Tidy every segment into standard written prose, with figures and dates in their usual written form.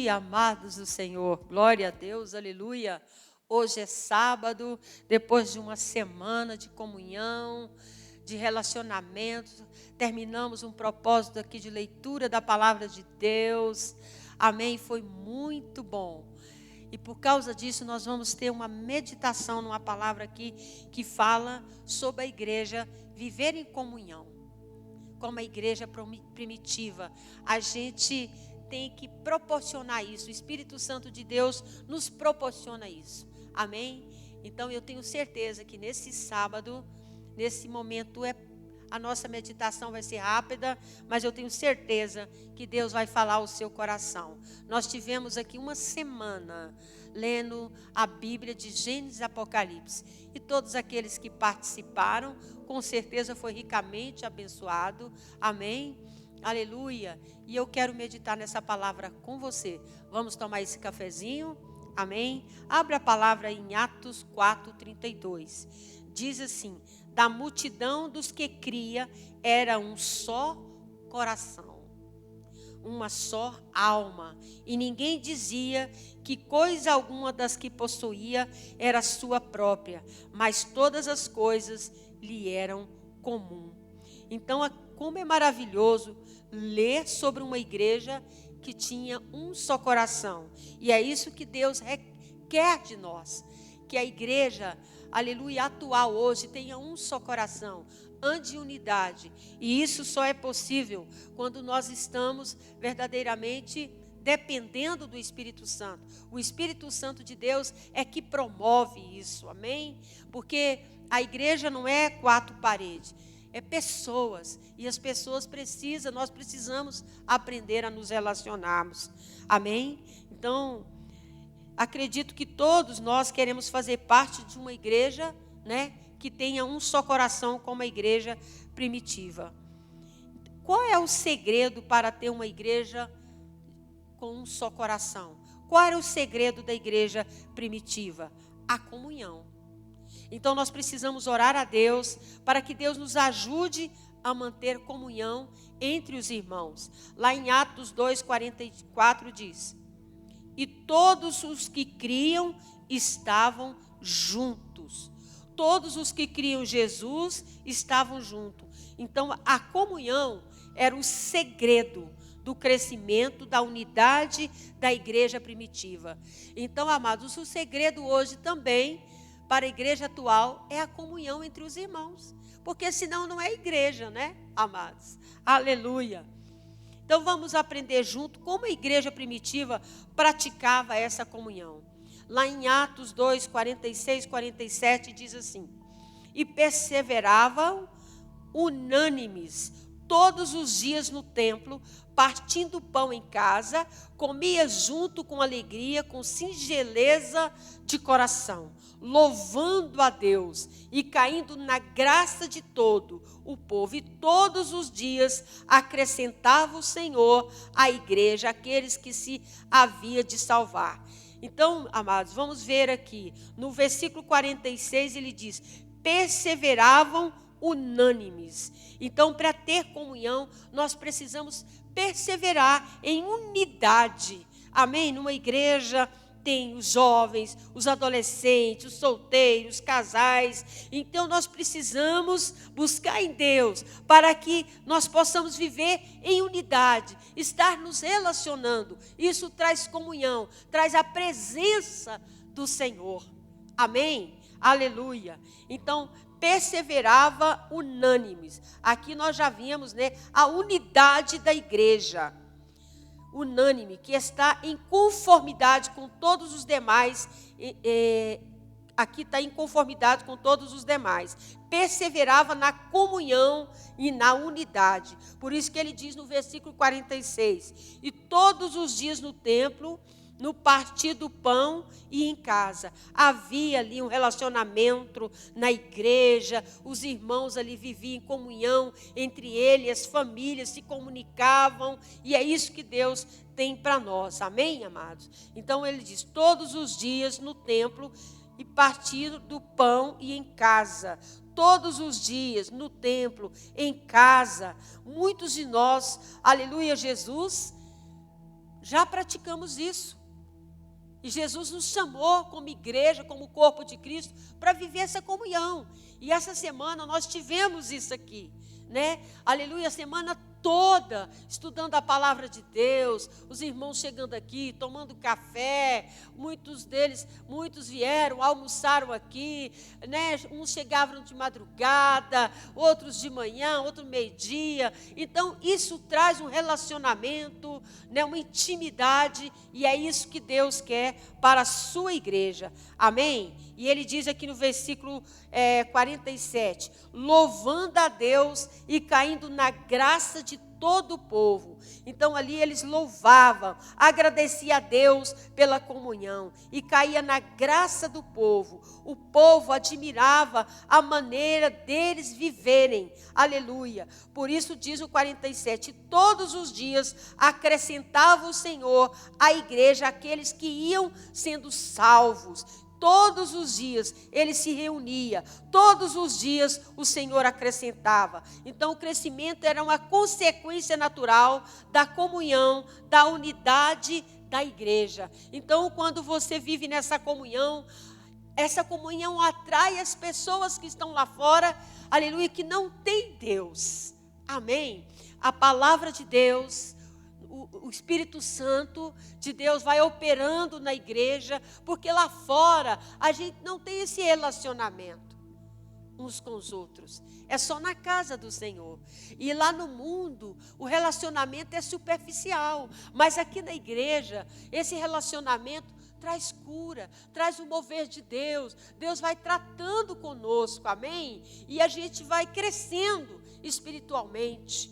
dia, amados do Senhor. Glória a Deus, aleluia. Hoje é sábado, depois de uma semana de comunhão, de relacionamento. Terminamos um propósito aqui de leitura da palavra de Deus. Amém? Foi muito bom. E por causa disso, nós vamos ter uma meditação numa palavra aqui que fala sobre a igreja viver em comunhão. Como a igreja primitiva, a gente tem que proporcionar isso. O Espírito Santo de Deus nos proporciona isso. Amém? Então eu tenho certeza que nesse sábado, nesse momento, a nossa meditação vai ser rápida, mas eu tenho certeza que Deus vai falar ao seu coração. Nós tivemos aqui uma semana lendo a Bíblia de Gênesis e Apocalipse. E todos aqueles que participaram, com certeza foi ricamente abençoado. Amém? Aleluia. E eu quero meditar nessa palavra com você. Vamos tomar esse cafezinho? Amém? Abra a palavra em Atos 4:32. Diz assim: da multidão dos que cria era um só coração, uma só alma, e ninguém dizia que coisa alguma das que possuía era sua própria, mas todas as coisas lhe eram comum. Então, como é maravilhoso ler sobre uma igreja que tinha um só coração. E é isso que Deus requer de nós, que a igreja, aleluia, atual hoje tenha um só coração, ande em unidade. E isso só é possível quando nós estamos verdadeiramente dependendo do Espírito Santo. O Espírito Santo de Deus é que promove isso, amém? Porque a igreja não é quatro paredes, é pessoas, e as pessoas nós precisamos aprender a nos relacionarmos, amém? Então, acredito que todos nós queremos fazer parte de uma igreja, né, que tenha um só coração, como a igreja primitiva. Qual é o segredo para ter uma igreja com um só coração? Qual era o segredo da igreja primitiva? A comunhão. Então nós precisamos orar a Deus para que Deus nos ajude a manter comunhão entre os irmãos. Lá em Atos 2:44 diz: e todos os que criam estavam juntos. Todos os que criam Jesus estavam juntos. Então a comunhão era o segredo do crescimento, da unidade da igreja primitiva. Então, amados, o segredo hoje também para a igreja atual é a comunhão entre os irmãos. Porque senão não é igreja, né, amados? Aleluia. Então vamos aprender junto como a igreja primitiva praticava essa comunhão. Lá em Atos 2:46, 47 diz assim: e perseveravam unânimes todos os dias no templo, partindo pão em casa, comia junto com alegria, com singeleza de coração, louvando a Deus e caindo na graça de todo o povo. E todos os dias acrescentava o Senhor à igreja aqueles que se havia de salvar. Então, amados, vamos ver aqui, no versículo 46 ele diz: perseveravam unânimes. Então, para ter comunhão, nós precisamos perseverar em unidade. Amém? Numa igreja tem os jovens, os adolescentes, os solteiros, os casais. Então, nós precisamos buscar em Deus para que nós possamos viver em unidade, estar nos relacionando. Isso traz comunhão, traz a presença do Senhor. Amém? Aleluia. Então, perseverava unânimes. Aqui nós já vimos, né, a unidade da igreja. Unânime, que está em conformidade com todos os demais. Aqui está em conformidade com todos os demais. Perseverava na comunhão e na unidade. Por isso que ele diz no versículo 46, e todos os dias no templo, no partir do pão e em casa. Havia ali um relacionamento na igreja, os irmãos ali viviam em comunhão entre eles, as famílias se comunicavam, e é isso que Deus tem para nós, amém, amados? Então ele diz, todos os dias no templo e partir do pão e em casa. Todos os dias no templo, em casa. Muitos de nós, aleluia, Jesus já praticamos isso. E Jesus nos chamou como igreja, como corpo de Cristo, para viver essa comunhão. E essa semana nós tivemos isso aqui, né? Aleluia, a semana toda estudando a palavra de Deus, os irmãos chegando aqui, tomando café, muitos vieram, almoçaram aqui, né? Uns chegavam de madrugada, outros de manhã, outros meio-dia. Então, isso traz um relacionamento, né? Uma intimidade, e é isso que Deus quer para a sua igreja. Amém? E ele diz aqui no versículo 47, louvando a Deus e caindo na graça de todo o povo. Então ali eles louvavam, agradeciam a Deus pela comunhão e caía na graça do povo. O povo admirava a maneira deles viverem. Aleluia. Por isso diz o 47, todos os dias acrescentava o Senhor à igreja aqueles que iam sendo salvos. Todos os dias ele se reunia, todos os dias o Senhor acrescentava. Então o crescimento era uma consequência natural da comunhão, da unidade da igreja. Então quando você vive nessa comunhão, essa comunhão atrai as pessoas que estão lá fora, aleluia, que não tem Deus. Amém? A palavra de Deus, o Espírito Santo de Deus vai operando na igreja, porque lá fora a gente não tem esse relacionamento uns com os outros. É só na casa do Senhor. E lá no mundo, o relacionamento é superficial. Mas aqui na igreja, esse relacionamento traz cura, traz o mover de Deus. Deus vai tratando conosco, amém? E a gente vai crescendo espiritualmente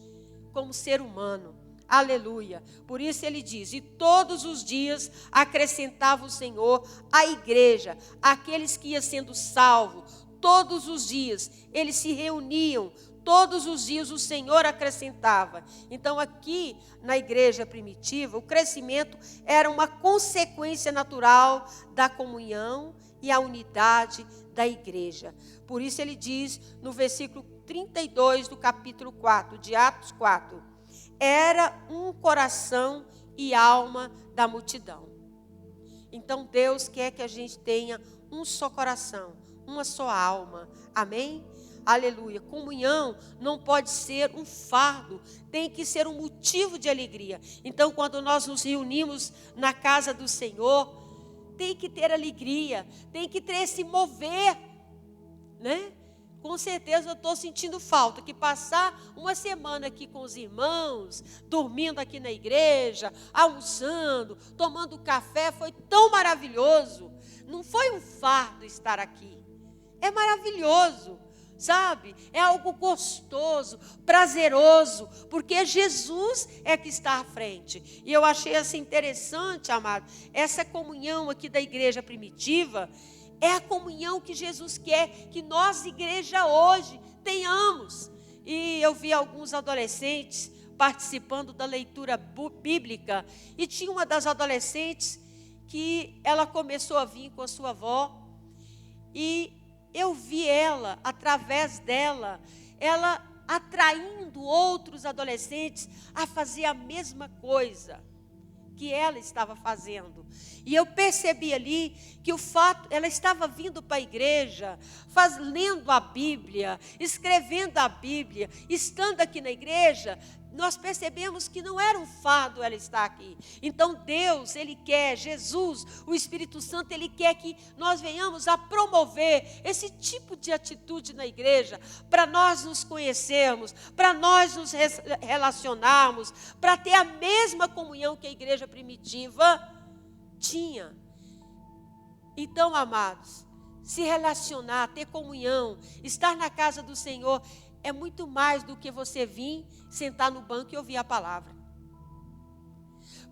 como ser humano. Aleluia. Por isso ele diz, e todos os dias acrescentava o Senhor à igreja, aqueles que iam sendo salvos. Todos os dias eles se reuniam, todos os dias o Senhor acrescentava. Então aqui na igreja primitiva, o crescimento era uma consequência natural da comunhão e a unidade da igreja. Por isso ele diz no versículo 32 do capítulo 4, de Atos 4, era um coração e alma da multidão. Então Deus quer que a gente tenha um só coração, uma só alma. Amém? Aleluia. Comunhão não pode ser um fardo, tem que ser um motivo de alegria. Então quando nós nos reunimos na casa do Senhor, tem que ter alegria, tem que ter esse mover, né? Com certeza eu estou sentindo falta, que passar uma semana aqui com os irmãos, dormindo aqui na igreja, almoçando, tomando café, foi tão maravilhoso. Não foi um fardo estar aqui. É maravilhoso, sabe? É algo gostoso, prazeroso, porque Jesus é que está à frente. E eu achei assim interessante, amado, essa comunhão aqui da igreja primitiva. É a comunhão que Jesus quer que nós, igreja, hoje tenhamos. E eu vi alguns adolescentes participando da leitura bíblica. E tinha uma das adolescentes que ela começou a vir com a sua avó. E eu vi ela, através dela, ela atraindo outros adolescentes a fazer a mesma coisa que ela estava fazendo. E eu percebi ali que o fato, ela estava vindo para a igreja, lendo a Bíblia, escrevendo a Bíblia, estando aqui na igreja, nós percebemos que não era um fardo ela estar aqui. Então Deus, Ele quer, Jesus, o Espírito Santo, Ele quer que nós venhamos a promover esse tipo de atitude na igreja, para nós nos conhecermos, para nós nos relacionarmos, para ter a mesma comunhão que a igreja primitiva tinha. Então, amados, se relacionar, ter comunhão, estar na casa do Senhor, é muito mais do que você vir, sentar no banco e ouvir a palavra.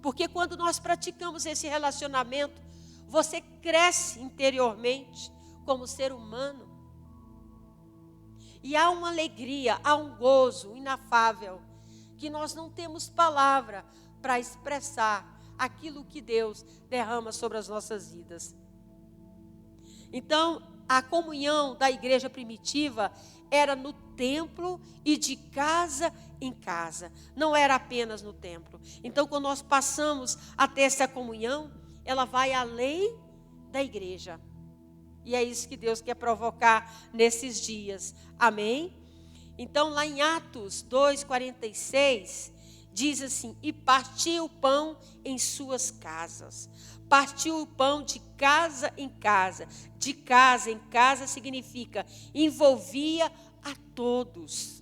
Porque quando nós praticamos esse relacionamento, você cresce interiormente como ser humano. E há uma alegria, há um gozo inafável, que nós não temos palavra para expressar aquilo que Deus derrama sobre as nossas vidas. Então, a comunhão da igreja primitiva era no templo e de casa em casa. Não era apenas no templo. Então, quando nós passamos a ter essa comunhão, ela vai além da igreja. E é isso que Deus quer provocar nesses dias. Amém? Então, lá em Atos 2:46, diz assim: e partiu o pão em suas casas. Partiu o pão de casa em casa. De casa em casa significa envolvia a todos.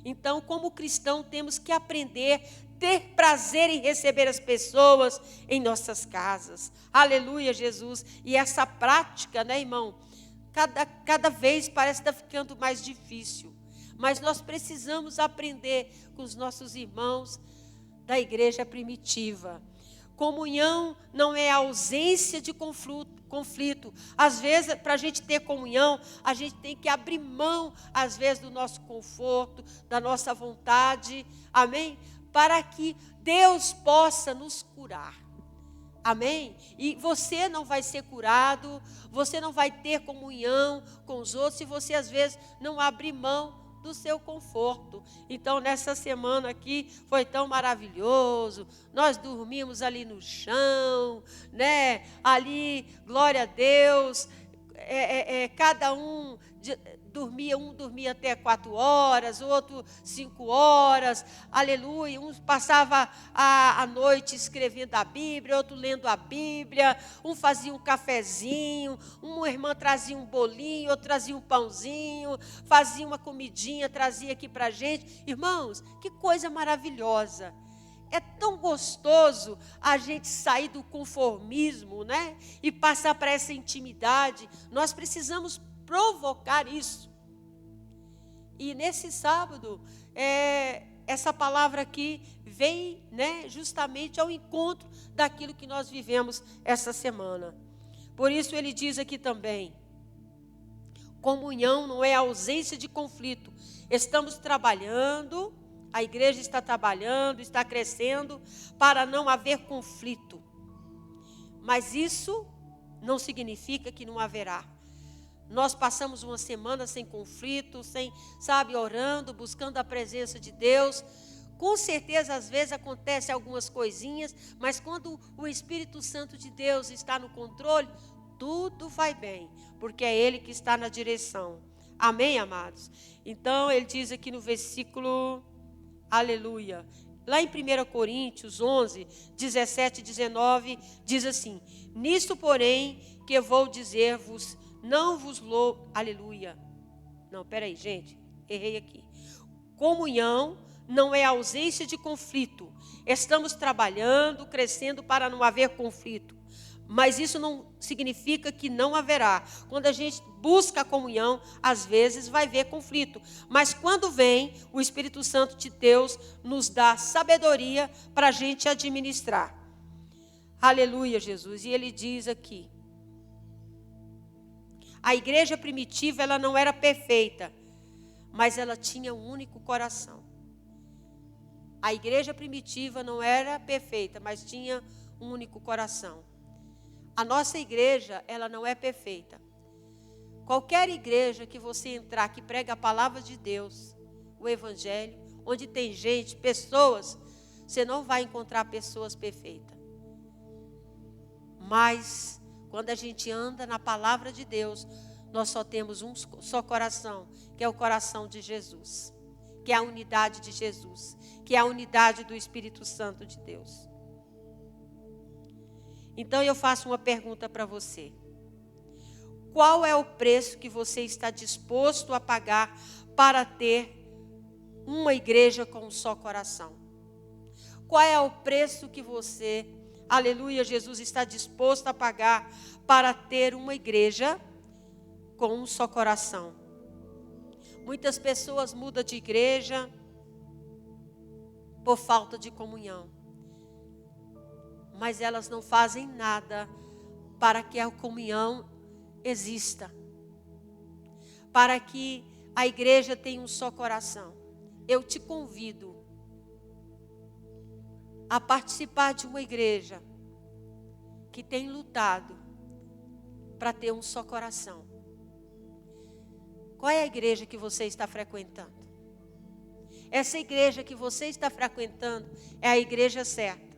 Então, como cristão, temos que aprender a ter prazer em receber as pessoas em nossas casas. Aleluia, Jesus. E essa prática, né, irmão, cada vez parece estar ficando mais difícil. Mas nós precisamos aprender com os nossos irmãos da igreja primitiva. Comunhão não é ausência de conflito. Às vezes, para a gente ter comunhão, a gente tem que abrir mão, às vezes, do nosso conforto, da nossa vontade. Amém? Para que Deus possa nos curar. Amém? E você não vai ser curado, você não vai ter comunhão com os outros se você, às vezes, não abrir mão do seu conforto. Então, nessa semana aqui, foi tão maravilhoso. Nós dormimos ali no chão, né? Ali, glória a Deus. Cada um dormia até 4 horas, outro 5 horas, aleluia. Um passava a noite escrevendo a Bíblia, outro lendo a Bíblia, um fazia um cafezinho, uma irmã trazia um bolinho, outro trazia um pãozinho, fazia uma comidinha, trazia aqui para a gente. Irmãos, que coisa maravilhosa. É tão gostoso a gente sair do conformismo, né? E passar para essa intimidade. Nós precisamos provocar isso. E nesse sábado, essa palavra aqui vem, né, justamente ao encontro daquilo que nós vivemos essa semana. Por isso ele diz aqui também: comunhão não é ausência de conflito. Estamos trabalhando. A igreja está trabalhando, está crescendo para não haver conflito. Mas isso não significa que não haverá. Nós passamos uma semana sem conflito, orando, buscando a presença de Deus. Com certeza, às vezes, acontecem algumas coisinhas, mas quando o Espírito Santo de Deus está no controle, tudo vai bem, porque é Ele que está na direção. Amém, amados? Então, ele diz aqui no versículo... Aleluia. Lá em 1 Coríntios 11, 17 e 19, diz assim: nisto, porém, que vou dizer-vos, não vos louvo. Aleluia. Não, peraí, gente, errei aqui. Comunhão não é ausência de conflito. Estamos trabalhando, crescendo para não haver conflito. Mas isso não significa que não haverá. Quando a gente busca a comunhão, às vezes vai haver conflito. Mas quando vem, o Espírito Santo de Deus nos dá sabedoria para a gente administrar. Aleluia, Jesus. E ele diz aqui: a igreja primitiva, ela não era perfeita, mas ela tinha um único coração. A igreja primitiva não era perfeita, mas tinha um único coração. A nossa igreja, ela não é perfeita. Qualquer igreja que você entrar, que prega a palavra de Deus, o evangelho, onde tem gente, pessoas, você não vai encontrar pessoas perfeitas. Mas, quando a gente anda na palavra de Deus, nós só temos um só coração, que é o coração de Jesus, que é a unidade de Jesus, que é a unidade do Espírito Santo de Deus. Então eu faço uma pergunta para você. Qual é o preço que você está disposto a pagar para ter uma igreja com um só coração? Qual é o preço que você, aleluia, Jesus, está disposto a pagar para ter uma igreja com um só coração? Muitas pessoas mudam de igreja por falta de comunhão. Mas elas não fazem nada para que a comunhão exista. Para que a igreja tenha um só coração. Eu te convido a participar de uma igreja que tem lutado para ter um só coração. Qual é a igreja que você está frequentando? Essa igreja que você está frequentando é a igreja certa.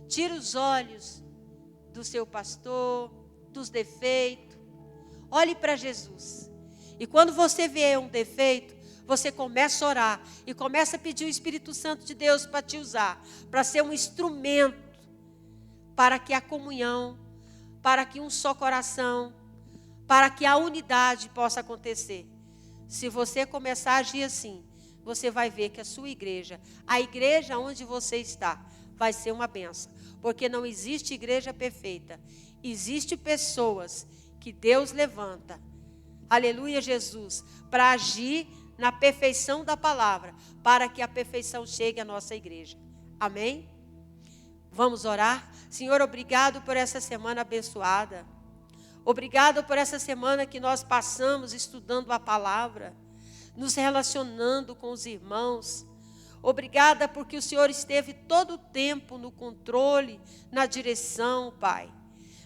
Tira os olhos do seu pastor, dos defeitos. Olhe para Jesus. E quando você vê um defeito, você começa a orar e começa a pedir o Espírito Santo de Deus para te usar, para ser um instrumento, para que a comunhão, para que um só coração, para que a unidade possa acontecer. Se você começar a agir assim, você vai ver que a sua igreja, a igreja onde você está, vai ser uma bênção. Porque não existe igreja perfeita. Existem pessoas que Deus levanta, aleluia Jesus, para agir na perfeição da palavra, para que a perfeição chegue à nossa igreja. Amém? Vamos orar? Senhor, obrigado por essa semana abençoada. Obrigado por essa semana que nós passamos estudando a palavra, nos relacionando com os irmãos. Obrigada porque o Senhor esteve todo o tempo no controle, na direção, Pai.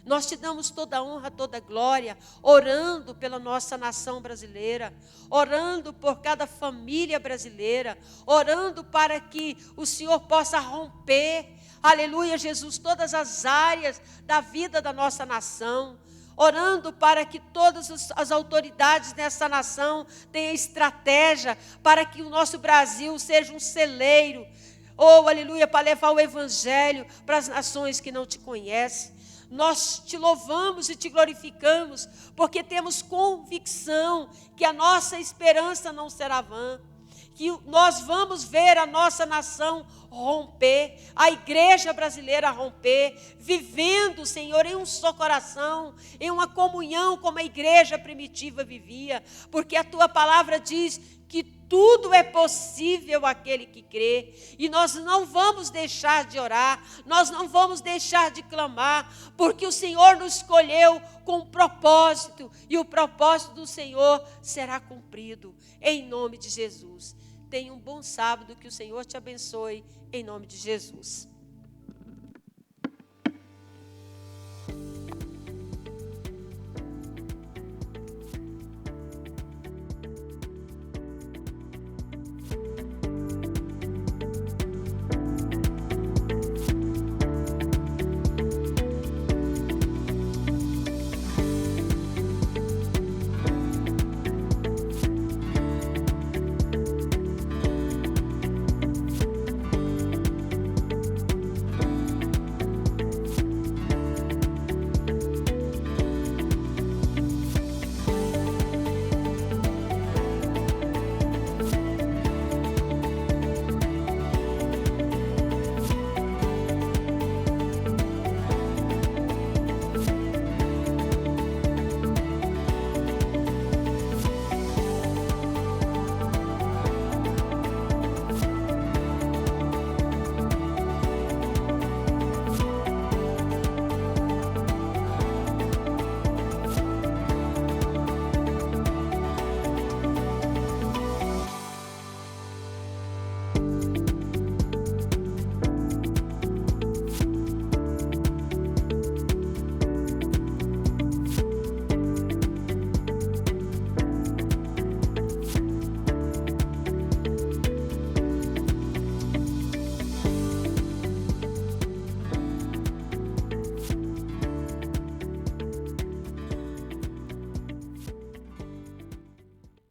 Nós te damos toda a honra, toda a glória, orando pela nossa nação brasileira, orando por cada família brasileira, orando para que o Senhor possa romper, aleluia Jesus, todas as áreas da vida da nossa nação. Orando para que todas as autoridades dessa nação tenham estratégia para que o nosso Brasil seja um celeiro, aleluia, para levar o evangelho para as nações que não te conhecem. Nós te louvamos e te glorificamos, porque temos convicção que a nossa esperança não será vã, que nós vamos ver a nossa nação romper, a igreja brasileira romper, vivendo, Senhor, em um só coração, em uma comunhão como a igreja primitiva vivia, porque a tua palavra diz que tudo é possível àquele que crê, e nós não vamos deixar de orar, nós não vamos deixar de clamar, porque o Senhor nos escolheu com um propósito, e o propósito do Senhor será cumprido, em nome de Jesus. Tenha um bom sábado, que o Senhor te abençoe, em nome de Jesus.